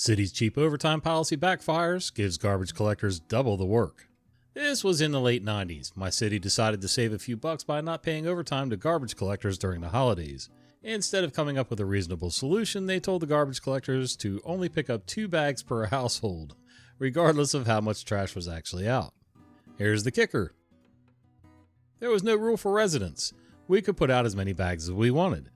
City's cheap overtime policy backfires, gives garbage collectors double the work. This was in the late 90s. My city decided to save a few bucks by not paying overtime to garbage collectors during the holidays. Instead of coming up with a reasonable solution, they told the garbage collectors to only pick up 2 bags per household, regardless of how much trash was actually out. Here's the kicker. There was no rule for residents. We could put out as many bags as we wanted.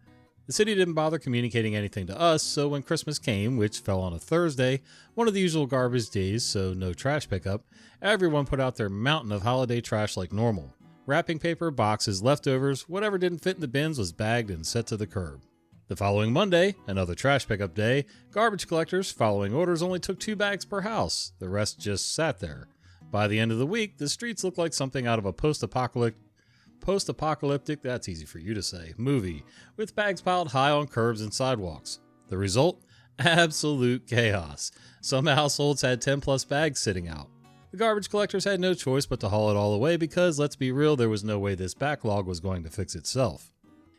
The city didn't bother communicating anything to us, so when Christmas came, which fell on a Thursday, one of the usual garbage days, so no trash pickup, everyone put out their mountain of holiday trash like normal. Wrapping paper, boxes, leftovers, whatever didn't fit in the bins was bagged and set to the curb. The following Monday, another trash pickup day, garbage collectors, following orders, only took 2 bags per house. The rest just sat there. By the end of the week, the streets looked like something out of a post-apocalyptic, that's easy for you to say, movie, with bags piled high on curbs and sidewalks. The result? Absolute chaos. Some households had 10 plus bags sitting out. The garbage collectors had no choice but to haul it all away because, let's be real, there was no way this backlog was going to fix itself.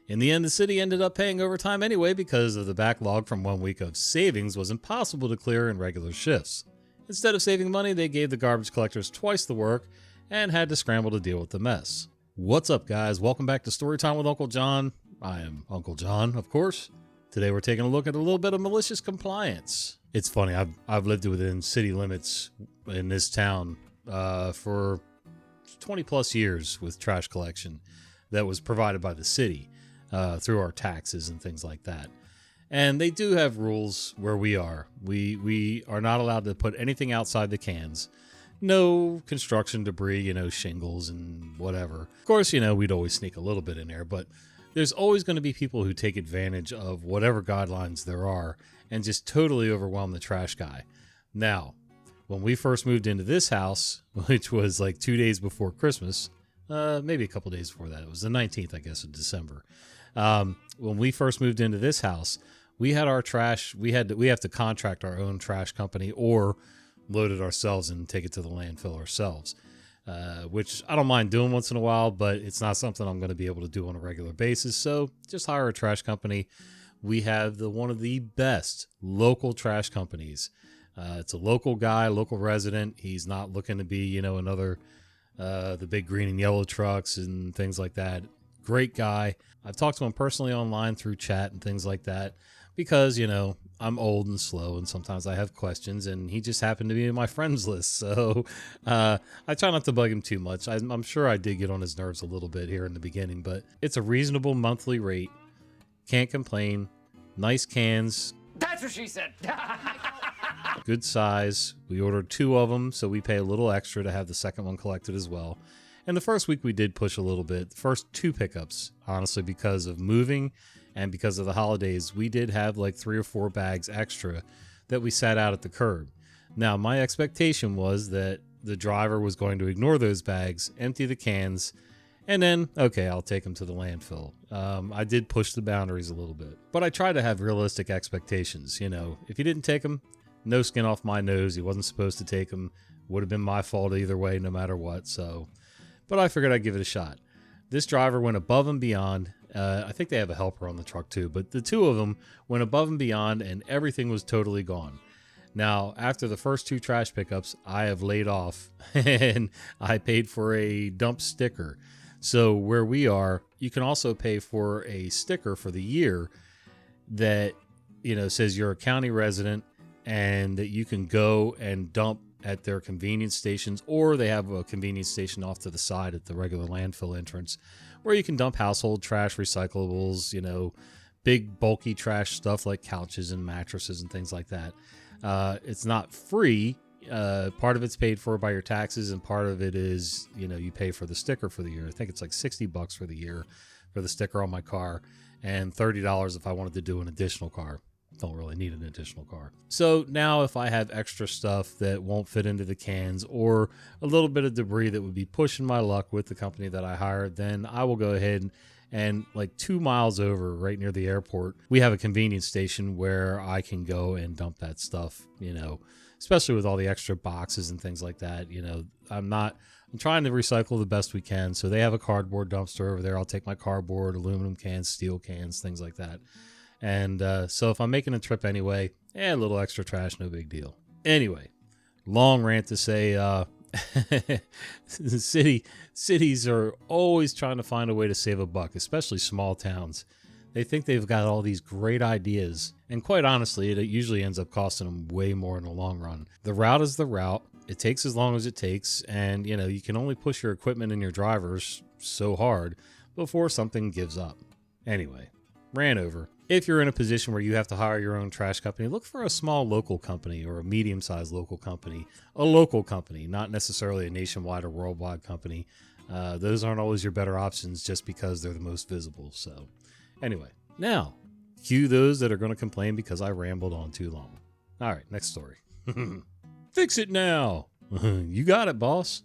In the end, the city ended up paying overtime anyway because of the backlog from 1 week of savings was impossible to clear in regular shifts. Instead of saving money, they gave the garbage collectors twice the work and had to scramble to deal with the mess. What's up, guys? Welcome back to Storytime with Uncle Jon. I am Uncle Jon, of course. Today we're taking a look at a little bit of malicious compliance. It's funny, I've lived within city limits in this town for 20 plus years with trash collection that was provided by the city through our taxes and things like that. And they do have rules where we are. We are not allowed to put anything outside the cans. No construction debris, shingles and whatever. Of course, we'd always sneak a little bit in there, but there's always going to be people who take advantage of whatever guidelines there are and just totally overwhelm the trash guy. Now, when we first moved into this house, which was like 2 days before Christmas, maybe a couple days before that, it was the 19th, I guess, of December. When we first moved into this house, we had our trash, we have to contract our own trash company or load it ourselves and take it to the landfill ourselves, which I don't mind doing once in a while, but it's not something I'm going to be able to do on a regular basis. So just hire a trash company. We have one of the best local trash companies. It's a local guy, local resident. He's not looking to be, another, the big green and yellow trucks and things like that. Great guy. I've talked to him personally online through chat and things like that because, I'm old and slow and sometimes I have questions, and he just happened to be in my friends list. So I try not to bug him too much. I'm sure I did get on his nerves a little bit here in the beginning, but it's a reasonable monthly rate. Can't complain. Nice cans. That's what she said. Good size. We ordered 2 of them, so we pay a little extra to have the second one collected as well. And the first week we did push a little bit. The first 2 pickups, honestly, because of moving and because of the holidays, we did have like 3 or 4 bags extra that we sat out at the curb. Now, my expectation was that the driver was going to ignore those bags, empty the cans, and then, okay, I'll take them to the landfill. I did push the boundaries a little bit, but I tried to have realistic expectations. If he didn't take them, no skin off my nose. He wasn't supposed to take them. Would have been my fault either way, no matter what. But I figured I'd give it a shot. This driver went above and beyond. I think they have a helper on the truck too, but the 2 of them went above and beyond and everything was totally gone. Now, after the first 2 trash pickups, I have laid off and I paid for a dump sticker. So where we are, you can also pay for a sticker for the year that, says you're a county resident and that you can go and dump at their convenience stations, or they have a convenience station off to the side at the regular landfill entrance where you can dump household trash, recyclables, big bulky trash stuff like couches and mattresses and things like that. It's not free. Part of it's paid for by your taxes and part of it is, you pay for the sticker for the year. I think it's like $60 for the year for the sticker on my car and $30 if I wanted to do an additional car. Don't really need an additional car. So now if I have extra stuff that won't fit into the cans or a little bit of debris that would be pushing my luck with the company that I hired, then I will go ahead and like 2 miles over right near the airport, we have a convenience station where I can go and dump that stuff, especially with all the extra boxes and things like that. I'm trying to recycle the best we can. So they have a cardboard dumpster over there. I'll take my cardboard, aluminum cans, steel cans, things like that. And so if I'm making a trip anyway, A little extra trash, no big deal. Anyway, long rant to say, cities are always trying to find a way to save a buck, especially small towns. They think they've got all these great ideas, and quite honestly, it usually ends up costing them way more in the long run. The route is the route. It takes as long as it takes, and you can only push your equipment and your drivers so hard before something gives up. Anyway, ran over. If you're in a position where you have to hire your own trash company, look for a small local company or a medium-sized local company. A local company, not necessarily a nationwide or worldwide company. Those aren't always your better options just because they're the most visible. So anyway, now, cue those that are going to complain because I rambled on too long. All right, next story. Fix it now. You got it, boss.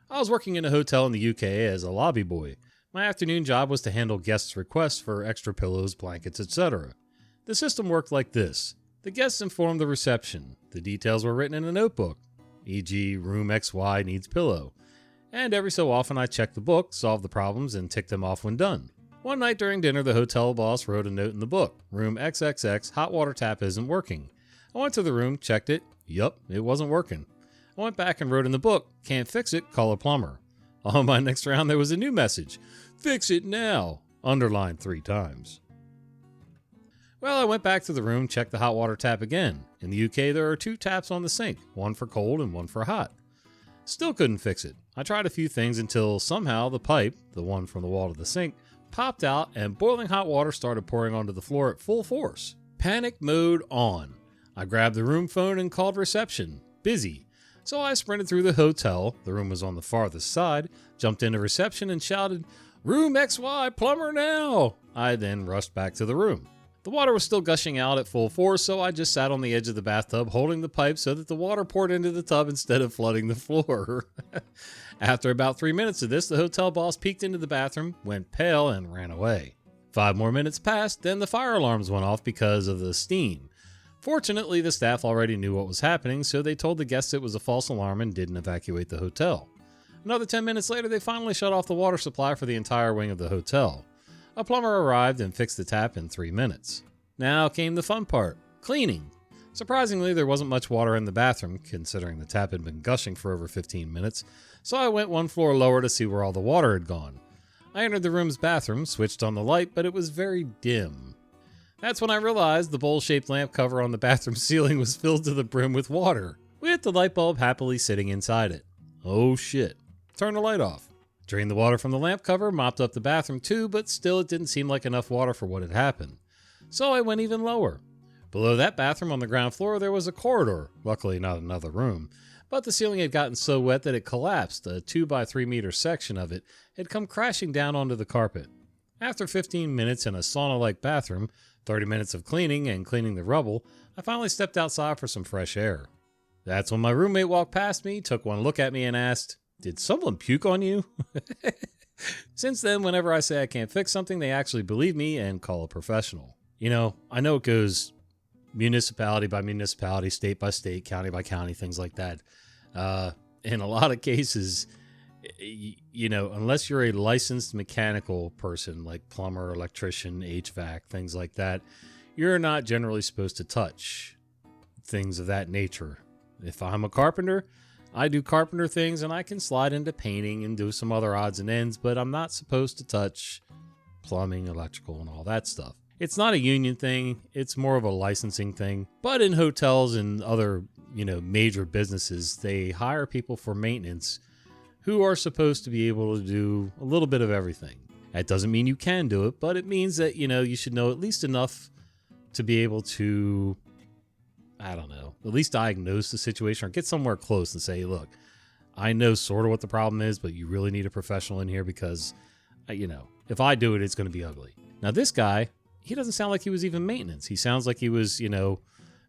I was working in a hotel in the UK as a lobby boy. My afternoon job was to handle guests' requests for extra pillows, blankets, etc. The system worked like this. The guests informed the reception. The details were written in a notebook, e.g. room XY needs pillow. And every so often I checked the book, solved the problems, and ticked them off when done. One night during dinner, the hotel boss wrote a note in the book. Room XXX, hot water tap isn't working. I went to the room, checked it. Yup, it wasn't working. I went back and wrote in the book, can't fix it, call a plumber. On my next round, there was a new message. Fix it now, underlined 3 times. Well, I went back to the room, checked the hot water tap again. In the UK, there are 2 taps on the sink, one for cold and one for hot. Still couldn't fix it. I tried a few things until somehow the pipe, the one from the wall to the sink, popped out and boiling hot water started pouring onto the floor at full force. Panic mode on. I grabbed the room phone and called reception. Busy. So I sprinted through the hotel, the room was on the farthest side, jumped into reception and shouted, "Room XY, plumber now!" I then rushed back to the room. The water was still gushing out at full force, so I just sat on the edge of the bathtub holding the pipe so that the water poured into the tub instead of flooding the floor. After about 3 minutes of this, the hotel boss peeked into the bathroom, went pale, and ran away. 5 more minutes passed, then the fire alarms went off because of the steam. Fortunately, the staff already knew what was happening, so they told the guests it was a false alarm and didn't evacuate the hotel. Another 10 minutes later, they finally shut off the water supply for the entire wing of the hotel. A plumber arrived and fixed the tap in 3 minutes. Now came the fun part, cleaning. Surprisingly, there wasn't much water in the bathroom, considering the tap had been gushing for over 15 minutes, so I went 1 floor lower to see where all the water had gone. I entered the room's bathroom, switched on the light, but it was very dim. That's when I realized the bowl-shaped lamp cover on the bathroom ceiling was filled to the brim with water, with the light bulb happily sitting inside it. Oh shit. Turn the light off. Drained the water from the lamp cover, mopped up the bathroom too, but still it didn't seem like enough water for what had happened. So I went even lower. Below that bathroom on the ground floor there was a corridor, luckily not another room, but the ceiling had gotten so wet that it collapsed. A 2 by 3 meter section of it had come crashing down onto the carpet. After 15 minutes in a sauna-like bathroom, 30 minutes of cleaning and cleaning the rubble, I finally stepped outside for some fresh air. That's when my roommate walked past me, took one look at me and asked, "Did someone puke on you?" Since then, whenever I say I can't fix something, they actually believe me and call a professional. I know it goes municipality by municipality, state by state, county by county, things like that. In a lot of cases, unless you're a licensed mechanical person like plumber, electrician, HVAC, things like that, you're not generally supposed to touch things of that nature. If I'm a carpenter, I do carpenter things and I can slide into painting and do some other odds and ends, but I'm not supposed to touch plumbing, electrical, and all that stuff. It's not a union thing. It's more of a licensing thing. But in hotels and other, major businesses, they hire people for maintenance who are supposed to be able to do a little bit of everything. That doesn't mean you can do it, but it means that, you should know at least enough to be able to, at least diagnose the situation or get somewhere close and say, look, I know sort of what the problem is, but you really need a professional in here because, if I do it, it's going to be ugly. Now, this guy, he doesn't sound like he was even maintenance. He sounds like he was,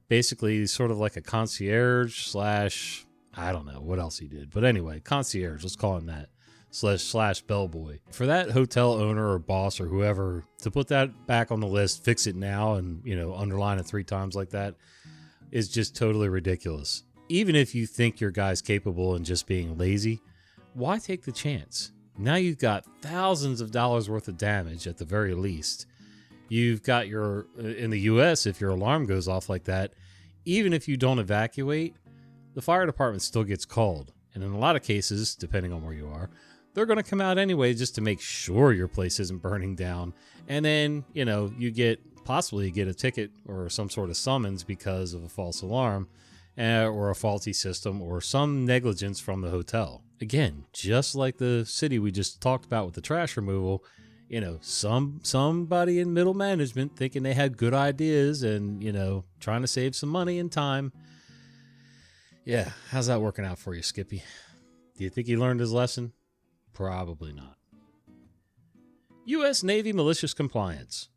basically sort of like a concierge slash, I don't know what else he did. But anyway, concierge, let's call him that, slash bellboy. For that hotel owner or boss or whoever to put that back on the list, fix it now, and, underline it 3 times like that is just totally ridiculous. Even if you think your guy's capable and just being lazy, why take the chance? Now you've got thousands of dollars worth of damage at the very least. You've got in the US, if your alarm goes off like that, even if you don't evacuate, the fire department still gets called. And in a lot of cases, depending on where you are, they're going to come out anyway just to make sure your place isn't burning down. And then, you possibly get a ticket or some sort of summons because of a false alarm or a faulty system or some negligence from the hotel. Again, just like the city we just talked about with the trash removal, somebody in middle management thinking they had good ideas and, trying to save some money and time. Yeah, how's that working out for you, Skippy? Do you think he learned his lesson? Probably not. U.S. Navy Malicious Compliance.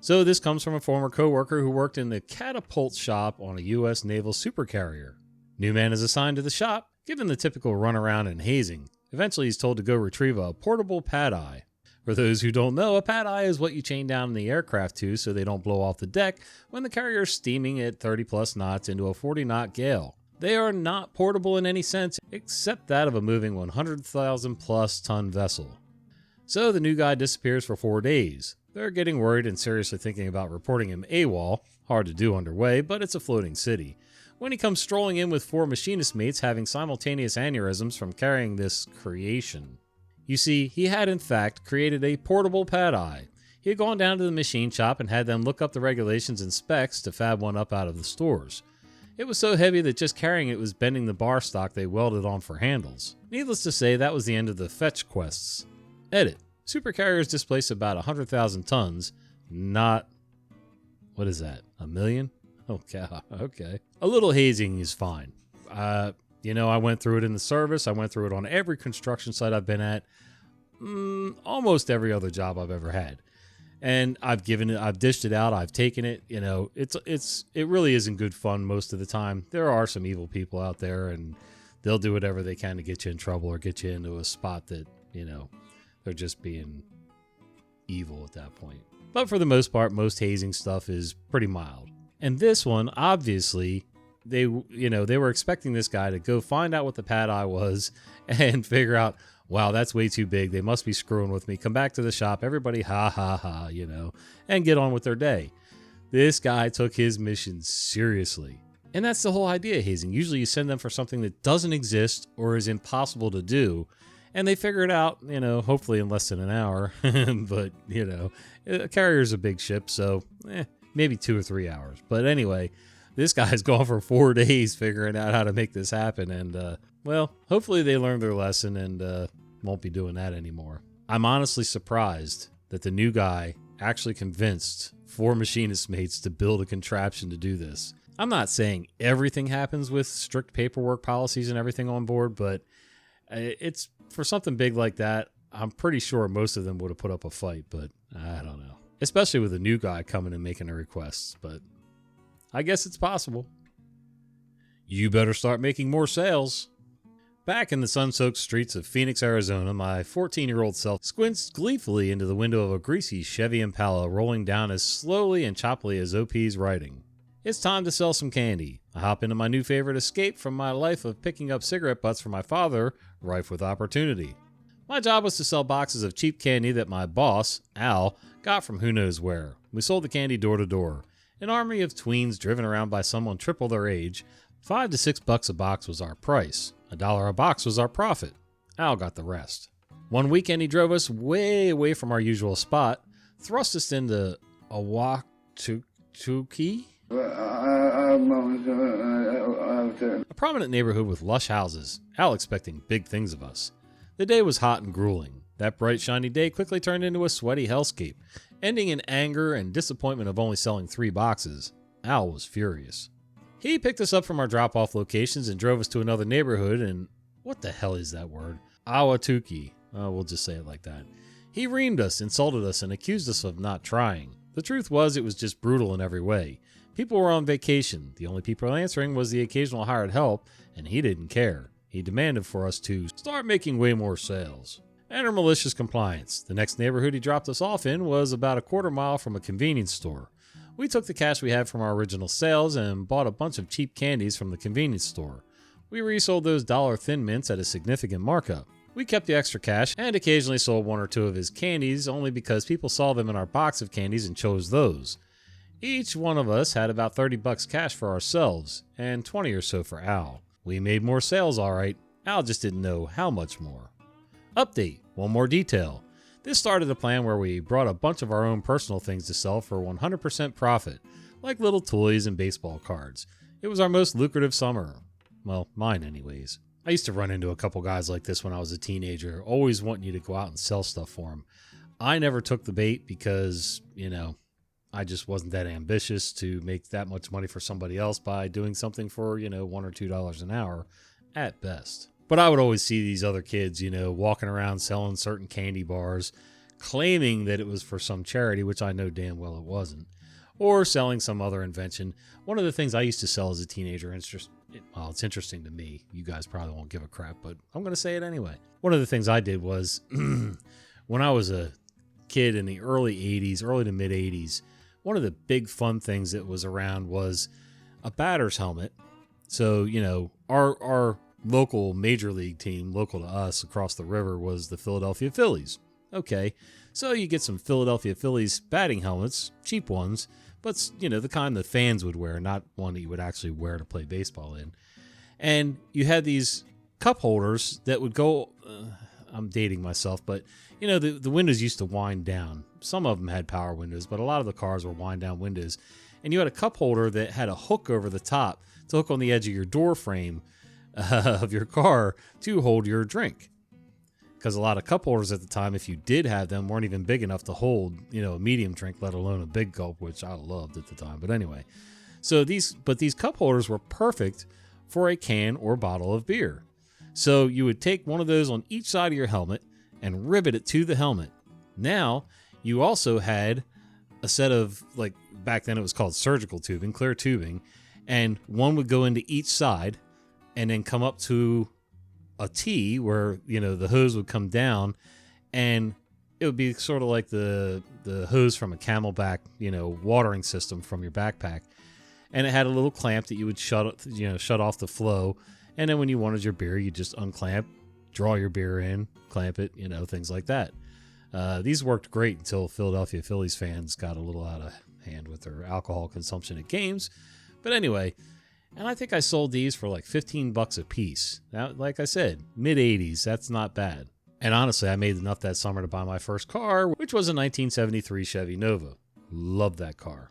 So this comes from a former coworker who worked in the catapult shop on a U.S. naval supercarrier. New man is assigned to the shop, given the typical runaround and hazing. Eventually he's told to go retrieve a portable pad-eye. For those who don't know, a pad-eye is what you chain down in the aircraft to so they don't blow off the deck when the carrier is steaming at 30 plus knots into a 40-knot gale. They are not portable in any sense, except that of a moving 100,000 plus ton vessel. So the new guy disappears for 4 days. They're getting worried and seriously thinking about reporting him AWOL, hard to do underway, but it's a floating city, when he comes strolling in with 4 machinist mates having simultaneous aneurysms from carrying this creation. You see, he had in fact created a portable pad-eye. He had gone down to the machine shop and had them look up the regulations and specs to fab one up out of the stores. It was so heavy that just carrying it was bending the bar stock they welded on for handles. Needless to say, that was the end of the fetch quests. Edit. Supercarriers displace about 100,000 tons, not... what is that? 1 million? Oh, God. Okay. A little hazing is fine. I went through it in the service. I went through it on every construction site I've been at. Almost every other job I've ever had. And I've dished it out. I've taken it. It really isn't good fun most of the time. There are some evil people out there, and they'll do whatever they can to get you in trouble or get you into a spot that, they're just being evil at that point. But for the most part, most hazing stuff is pretty mild. And this one, obviously, they were expecting this guy to go find out what the pad-eye was and figure out, wow, that's way too big. They must be screwing with me. Come back to the shop. Everybody, ha, ha, ha, and get on with their day. This guy took his mission seriously. And that's the whole idea of hazing. Usually you send them for something that doesn't exist or is impossible to do. And they figure it out, hopefully in less than an hour. But, a carrier's a big ship, so maybe 2 or 3 hours. But anyway, this guy's gone for 4 days figuring out how to make this happen. And, hopefully they learned their lesson and won't be doing that anymore. I'm honestly surprised that the new guy actually convinced 4 machinist mates to build a contraption to do this. I'm not saying everything happens with strict paperwork policies and everything on board, but it's for something big like that, I'm pretty sure most of them would have put up a fight, but I don't know. Especially with a new guy coming and making a request, but I guess it's possible. You better start making more sales. Back in the sun-soaked streets of Phoenix, Arizona, my 14-year-old self squints gleefully into the window of a greasy Chevy Impala rolling down as slowly and choppily as OP's writing. It's time to sell some candy. I hop into my new favorite escape from my life of picking up cigarette butts for my father, rife with opportunity. My job was to sell boxes of cheap candy that my boss, Al, got from who knows where. We sold the candy door to door. An army of tweens driven around by someone triple their age. $5 to $6 a box was our price. $1 a box was our profit. Al got the rest. One weekend he drove us way away from our usual spot, thrust us into Awatuki, a prominent neighborhood with lush houses, Al expecting big things of us. The day was hot and grueling. That bright, shiny day quickly turned into a sweaty hellscape, ending in anger and disappointment of only selling 3 boxes. Al was furious. He picked us up from our drop-off locations and drove us to another neighborhood in, what the hell is that word? Awatuki. We'll just say it like that. He reamed us, insulted us, and accused us of not trying. The truth was, it was just brutal in every way. People were on vacation. The only people answering was the occasional hired help, and he didn't care. He demanded for us to start making way more sales. Enter Malicious Compliance. The next neighborhood he dropped us off in was about a quarter mile from a convenience store. We took the cash we had from our original sales and bought a bunch of cheap candies from the convenience store. We resold those dollar Thin Mints at a significant markup. We kept the extra cash and occasionally sold one or two of his candies only because people saw them in our box of candies and chose those. Each one of us had about $30 cash for ourselves and 20 or so for Al. We made more sales alright, Al just didn't know how much more. Update, one more detail. This started a plan where we brought a bunch of our own personal things to sell for 100% profit, like little toys and baseball cards. It was our most lucrative summer. Well, mine anyways. I used to run into a couple guys like this when I was a teenager, always wanting you to go out and sell stuff for them. I never took the bait because, I just wasn't that ambitious to make that much money for somebody else by doing something for, $1 or $2 an hour at best. But I would always see these other kids, walking around selling certain candy bars, claiming that it was for some charity, which I know damn well it wasn't, or selling some other invention. One of the things I used to sell as a teenager, it's interesting to me. You guys probably won't give a crap, but I'm going to say it anyway. One of the things I did was when I was a kid in the early to mid 80s, one of the big fun things that was around was a batter's helmet. So, our local major league team, local to us across the river, was the Philadelphia Phillies. Okay, so you get some Philadelphia Phillies batting helmets, cheap ones, but, the kind the fans would wear, not one that you would actually wear to play baseball in. And you had these cup holders that would go, I'm dating myself, but, the windows used to wind down. Some of them had power windows, but a lot of the cars were wind down windows. And you had a cup holder that had a hook over the top to hook on the edge of your door frame of your car to hold your drink. Because a lot of cup holders at the time, if you did have them, weren't even big enough to hold, a medium drink, let alone a big gulp, which I loved at the time. But anyway, so these cup holders were perfect for a can or bottle of beer. So you would take one of those on each side of your helmet and rivet it to the helmet. Now, you also had a set of, back then it was called surgical tubing, clear tubing, and one would go into each side and then come up to a T where, the hose would come down, and it would be sort of like the hose from a Camelback, watering system from your backpack. And it had a little clamp that you would shut off the flow. And then when you wanted your beer, you just unclamp, draw your beer in, clamp it, things like that. These worked great until Philadelphia Phillies fans got a little out of hand with their alcohol consumption at games. But anyway, and I think I sold these for like $15 a piece. Now, like I said, mid 80s, that's not bad. And honestly, I made enough that summer to buy my first car, which was a 1973 Chevy Nova. Loved that car.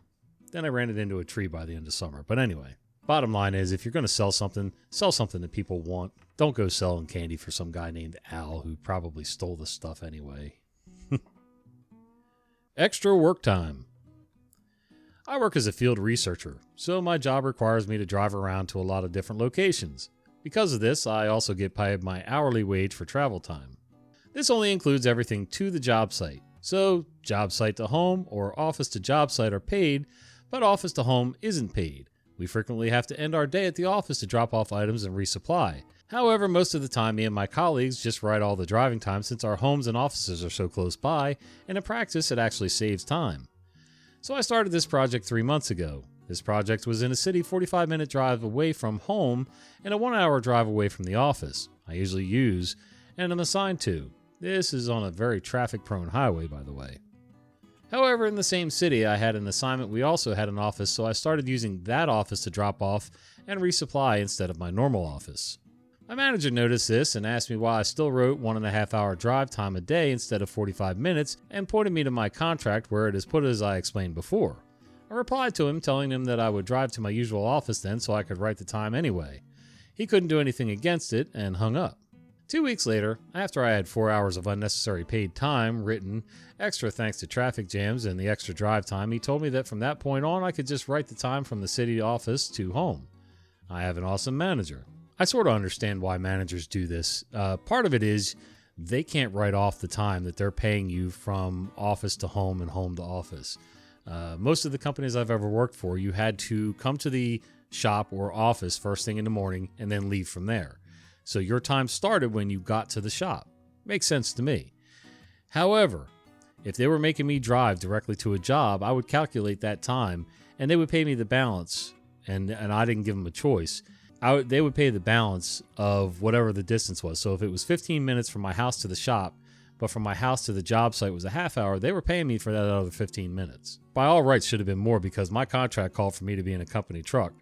Then I ran it into a tree by the end of summer. But anyway, bottom line is, if you're going to sell something that people want. Don't go selling candy for some guy named Al who probably stole the stuff anyway. Extra work time. I work as a field researcher, so my job requires me to drive around to a lot of different locations. Because of this, I also get paid my hourly wage for travel time. This only includes everything to the job site. So, job site to home or office to job site are paid, but office to home isn't paid. We frequently have to end our day at the office to drop off items and resupply. However, most of the time, me and my colleagues just write all the driving time since our homes and offices are so close by, and in practice, it actually saves time. So I started this project 3 months ago. This project was in a city 45-minute drive away from home and a 1-hour drive away from the office I usually use and am assigned to. This is on a very traffic-prone highway, by the way. However, in the same city I had an assignment, we also had an office, so I started using that office to drop off and resupply instead of my normal office. My manager noticed this and asked me why I still wrote 1.5-hour drive time a day instead of 45 minutes and pointed me to my contract where it is put as I explained before. I replied to him telling him that I would drive to my usual office then so I could write the time anyway. He couldn't do anything against it and hung up. 2 weeks later, after I had 4 hours of unnecessary paid time written, extra thanks to traffic jams and the extra drive time, he told me that from that point on I could just write the time from the city office to home. I have an awesome manager. I sort of understand why managers do this. Part of it is they can't write off the time that they're paying you from office to home and home to office. Most of the companies I've ever worked for, you had to come to the shop or office first thing in the morning and then leave from there. So your time started when you got to the shop. Makes sense to me. However, if they were making me drive directly to a job, I would calculate that time and they would pay me the balance, and I didn't give them a choice. they would pay the balance of whatever the distance was. So if it was 15 minutes from my house to the shop, but from my house to the job site was a half hour, they were paying me for that other 15 minutes. By all rights, should have been more because my contract called for me to be in a company truck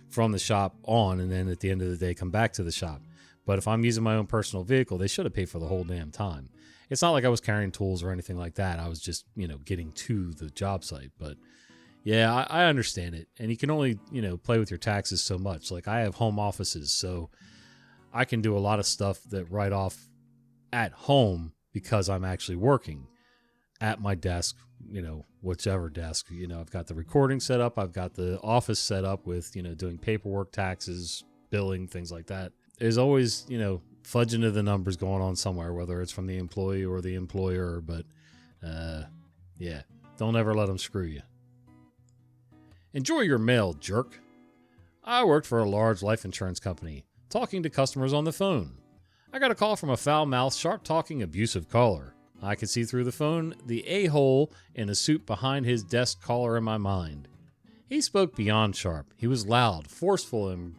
from the shop on, and then at the end of the day, come back to the shop. But if I'm using my own personal vehicle, they should have paid for the whole damn time. It's not like I was carrying tools or anything like that. I was just, getting to the job site. But yeah, I understand it. And you can only, play with your taxes so much. Like I have home offices, so I can do a lot of stuff that write off at home because I'm actually working at my desk, whichever desk. I've got the recording set up. I've got the office set up with, doing paperwork, taxes, billing, things like that. There's always, fudging of the numbers going on somewhere, whether it's from the employee or the employer. But, yeah, don't ever let them screw you. Enjoy your mail, jerk. I worked for a large life insurance company, talking to customers on the phone. I got a call from a foul-mouthed, sharp-talking, abusive caller. I could see through the phone the a-hole in a suit behind his desk caller in my mind. He spoke beyond sharp. He was loud, forceful, and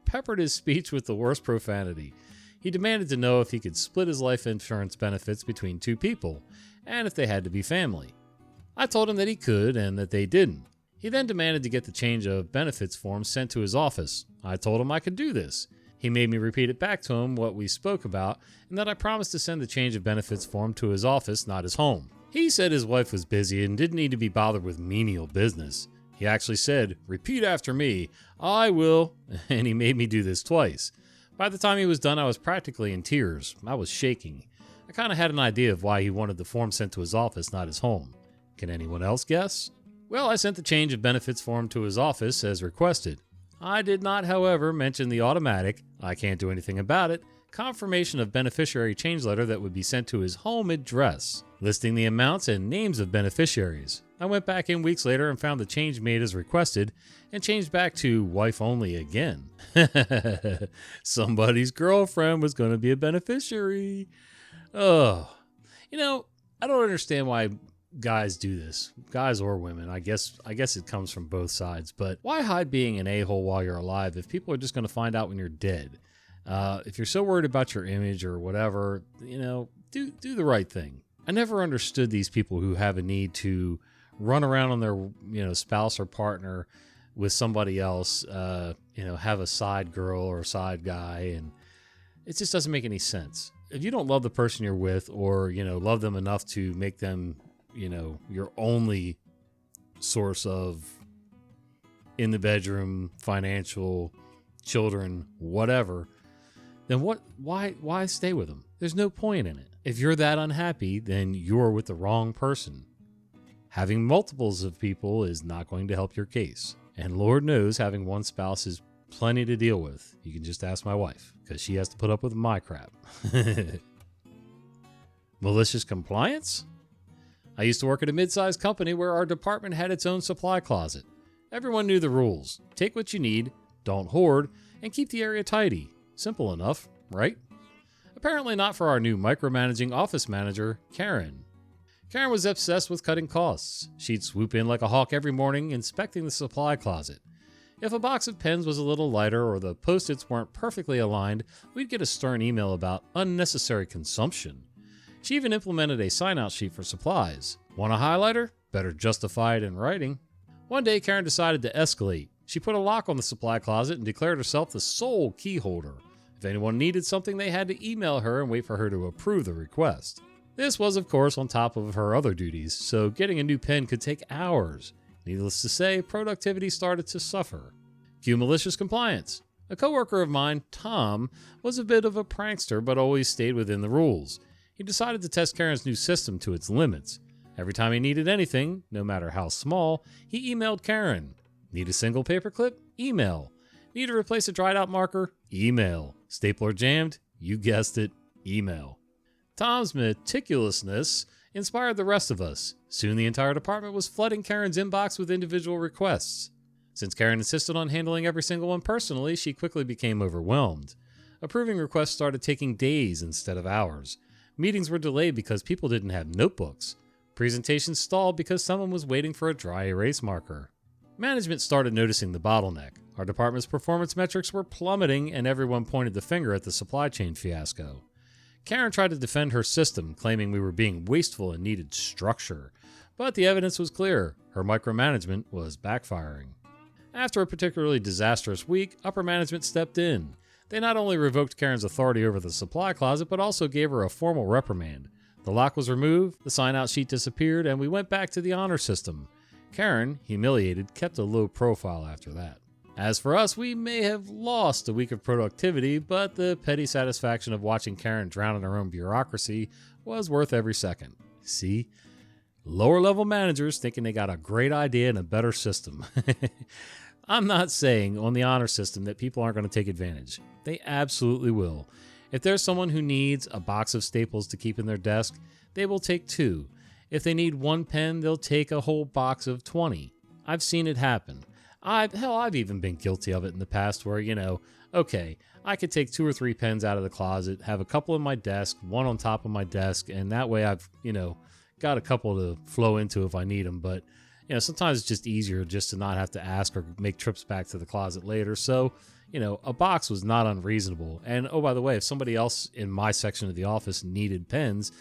peppered his speech with the worst profanity. He demanded to know if he could split his life insurance benefits between two people, and if they had to be family. I told him that he could and that they didn't. He then demanded to get the change of benefits form sent to his office. I told him I could do this. He made me repeat it back to him what we spoke about, and that I promised to send the change of benefits form to his office, not his home. He said his wife was busy and didn't need to be bothered with menial business. He actually said, "Repeat after me, I will," and he made me do this twice. By the time he was done, I was practically in tears. I was shaking. I kind of had an idea of why he wanted the form sent to his office, not his home. Can anyone else guess? Well, I sent the change of benefits form to his office as requested. I did not, however, mention the automatic, I can't do anything about it, confirmation of beneficiary change letter that would be sent to his home address, listing the amounts and names of beneficiaries. I went back in weeks later and found the change made as requested and changed back to wife only again. Somebody's girlfriend was going to be a beneficiary. Oh, I don't understand why guys do this, guys or women. I guess it comes from both sides, but why hide being an a-hole while you're alive if people are just going to find out when you're dead? If you're so worried about your image or whatever, do the right thing. I never understood these people who have a need to run around on their spouse or partner with somebody else, have a side girl or a side guy, and it just doesn't make any sense. If you don't love the person you're with or love them enough to make them your only source of in the bedroom, financial, children, whatever, then why stay with them? There's no point in it. If you're that unhappy, then you're with the wrong person. Having multiples of people is not going to help your case. And Lord knows having one spouse is plenty to deal with. You can just ask my wife, because she has to put up with my crap. Malicious compliance? I used to work at a mid-sized company where our department had its own supply closet. Everyone knew the rules. Take what you need, don't hoard, and keep the area tidy. Simple enough, right? Apparently not for our new micromanaging office manager, Karen. Karen was obsessed with cutting costs. She'd swoop in like a hawk every morning, inspecting the supply closet. If a box of pens was a little lighter or the Post-its weren't perfectly aligned, we'd get a stern email about unnecessary consumption. She even implemented a sign-out sheet for supplies. Want a highlighter? Better justify it in writing. One day, Karen decided to escalate. She put a lock on the supply closet and declared herself the sole key holder. If anyone needed something, they had to email her and wait for her to approve the request. This was, of course, on top of her other duties, so getting a new pen could take hours. Needless to say, productivity started to suffer. Cue malicious compliance. A coworker of mine, Tom, was a bit of a prankster but always stayed within the rules. He decided to test Karen's new system to its limits. Every time he needed anything, no matter how small, he emailed Karen. Need a single paperclip? Email. Need to replace a dried out marker? Email. Stapler jammed? You guessed it, email. Tom's meticulousness inspired the rest of us. Soon the entire department was flooding Karen's inbox with individual requests. Since Karen insisted on handling every single one personally, she quickly became overwhelmed. Approving requests started taking days instead of hours. Meetings were delayed because people didn't have notebooks. Presentations stalled because someone was waiting for a dry erase marker. Management started noticing the bottleneck. Our department's performance metrics were plummeting, and everyone pointed the finger at the supply chain fiasco. Karen tried to defend her system, claiming we were being wasteful and needed structure. But the evidence was clear. Her micromanagement was backfiring. After a particularly disastrous week, upper management stepped in. They not only revoked Karen's authority over the supply closet, but also gave her a formal reprimand. The lock was removed, the sign-out sheet disappeared, and we went back to the honor system. Karen, humiliated, kept a low profile after that. As for us, we may have lost a week of productivity, but the petty satisfaction of watching Karen drown in her own bureaucracy was worth every second. See? Lower-level managers thinking they got a great idea and a better system. I'm not saying on the honor system that people aren't going to take advantage. They absolutely will. If there's someone who needs a box of staples to keep in their desk, they will take 2. If they need 1 pen, they'll take a whole box of 20. I've seen it happen. I've even been guilty of it in the past where, okay, I could take 2 or 3 pens out of the closet, have a couple in my desk, 1 on top of my desk, and that way I've, got a couple to flow into if I need them. But, sometimes it's just easier just to not have to ask or make trips back to the closet later. So, a box was not unreasonable. And, oh, by the way, if somebody else in my section of the office needed pens,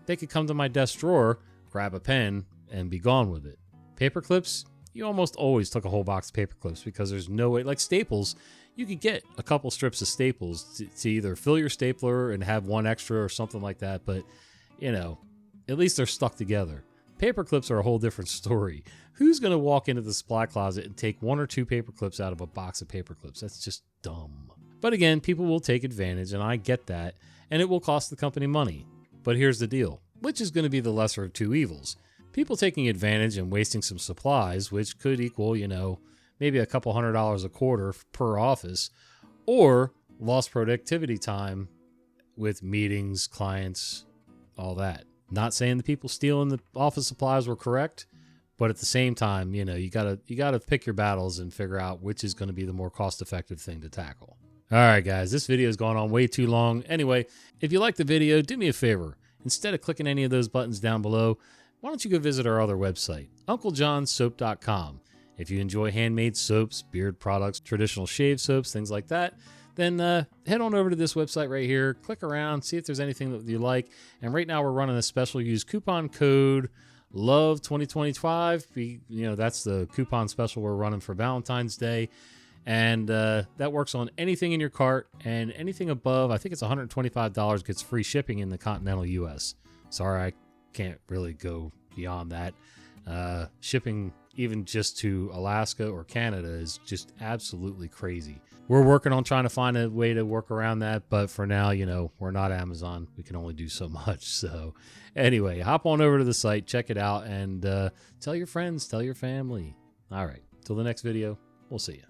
they could come to my desk drawer, grab a pen, and be gone with it. Paper clips, you almost always took a whole box of paper clips because there's no way, like staples, you could get a couple strips of staples to either fill your stapler and have 1 extra or something like that. But, at least they're stuck together. Paper clips are a whole different story. Who's going to walk into the supply closet and take 1 or 2 paper clips out of a box of paper clips? That's just dumb. But again, people will take advantage, and I get that, and it will cost the company money. But here's the deal. Which is going to be the lesser of 2 evils? People taking advantage and wasting some supplies, which could equal, maybe a couple $100 a quarter per office, or lost productivity time with meetings, clients, all that. Not saying the people stealing the office supplies were correct, but at the same time, you gotta pick your battles and figure out which is going to be the more cost-effective thing to tackle. All right, guys, this video has gone on way too long. Anyway, if you liked the video, do me a favor. Instead of clicking any of those buttons down below, why don't you go visit our other website, unclejohnsoap.com. If you enjoy handmade soaps, beard products, traditional shave soaps, things like that, then head on over to this website right here, click around, see if there's anything that you like. And right now we're running a special. Use coupon code LOVE2025. That's the coupon special we're running for Valentine's Day. And that works on anything in your cart, and anything above, I think it's $125, gets free shipping in the continental U.S. Sorry, I can't really go beyond that. Shipping even just to Alaska or Canada is just absolutely crazy. We're working on trying to find a way to work around that, but for now, we're not Amazon. We can only do so much. So anyway, hop on over to the site, check it out, and tell your friends, tell your family. All right, till the next video, we'll see you.